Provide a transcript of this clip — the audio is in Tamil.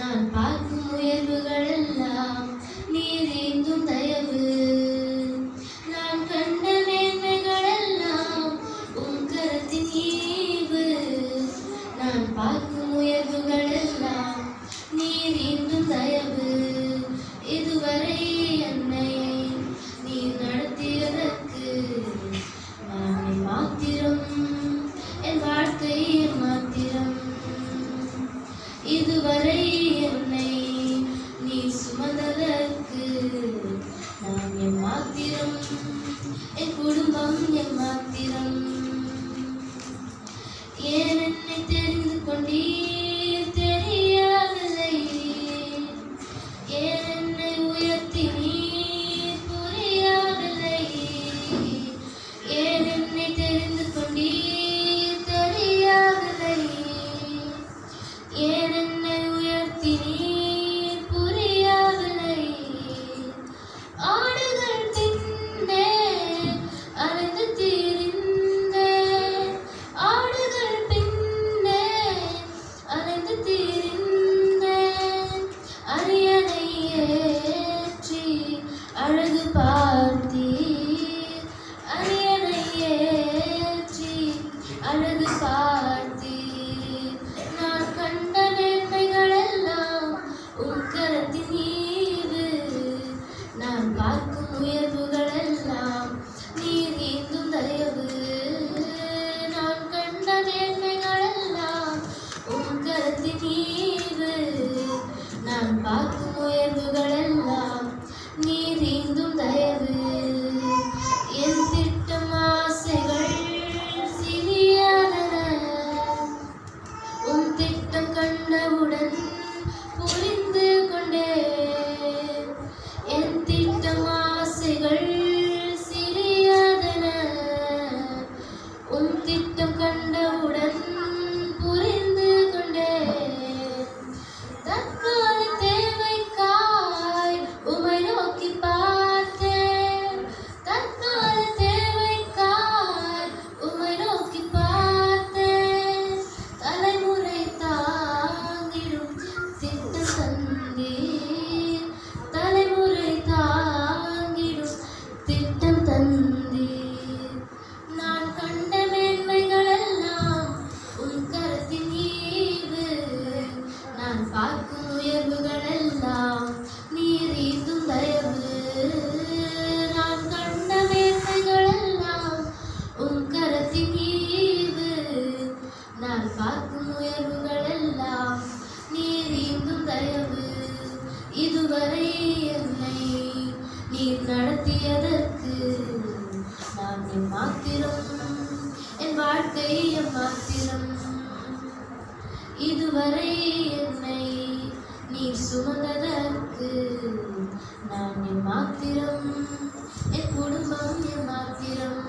நான் பார்க்கும் உயர்வுகள் எல்லாம் நீர் ஏந்தும் தயவு. நான் கண்ட மேன்மைகள் எல்லாம் உம் கரத்தின் ஈவு. நான் பார்க்கும் உயர்வுகள் எல்லாம் நீர் ஏந்தும் தயவு. இதுவரை என்னை நீர் நடத்தியதற்கு நான் மாத்திரம், என் வாழ்க்கை மாத்திரம். இதுவரை என்னை நீ சுமந்ததற்கு நான் மாத்திரம், என் குடும்பம் மாத்திரம். ஏன் என்னை தெரிந்து கொண்டீர் தெரியாதலை, ஏன் என்னை உயர்த்தினீர் புரியாதலை, ஏன் என்னை தெரிந்து கொண்டீர் தெரியாதலை, ஏன் என்னை உயர்த்தினீர் புரியாதலை. ஆடுகள் தின்னே அலைந்து திரிந்தேன், ஆடுகள் பின்னே அலைந்து திரிந்தேன். அரியணை ஏற்றி அழகு பார்த்தீர், அரியணை ஏற்றி அழகு பார்த்தீர். நான் கண்ட மேன்மைகள் எல்லாம் உம் கரத்தின் ஈவு. நான் பார்க்கும் உயர்வுகள் எல்லாம் நீர் ஏந்தும் தயவு. நான் கண்ட மேன்மைகள் எல்லாம் உம் கரத்தின் ஈவு. நான் பார்க்கும் உயர்வுகள் எல்லாம் நீர் ஏந்தும் தயவு. என் திட்டம் ஆசைகள் சிறியன, உன் திட்டம் கண்டவுடன் புரிந்து கொண்டேன். என் திட்டம் ஆசைகள் சிறியதென, உன் திட்டம் கண்டவுடன் புரிந்து கொண்டேன். தற்கால தேவைக்காய் உமை நோக்கி பார்த்தேன், தற்கால தேவைக்காய் உமை நோக்கி பார்த்தேன். தலைமுறை தாங்கிடும் திட்டம் தந்தீர், தலைமுறை தாங்கிடும் திட்டம் தந்தீர். நான் கண்ட மேன்மைகள் எல்லாம் உன் கரத்தின் ஈவு. நான் பார்க்கும் உயர்வுகள் எல்லாம் நீர் ஏந்தும் தயவு. நான் கண்ட மேன்மைகள் எல்லாம் உன் கரத்தின் ஈவு. நான் பார்க்கும் உயர்வுகள் எல்லாம் நீர் ஏந்தும் தயவு. இதுவரை என்னை நீர் நடத்தியதற்கு நான் மாத்திரம், என் வாழ்க்கை மாத்திரம். இதுவரை என்னை நீர் சுமந்ததற்கு நான் மாத்திரம், என் குடும்பம் மாத்திரம்.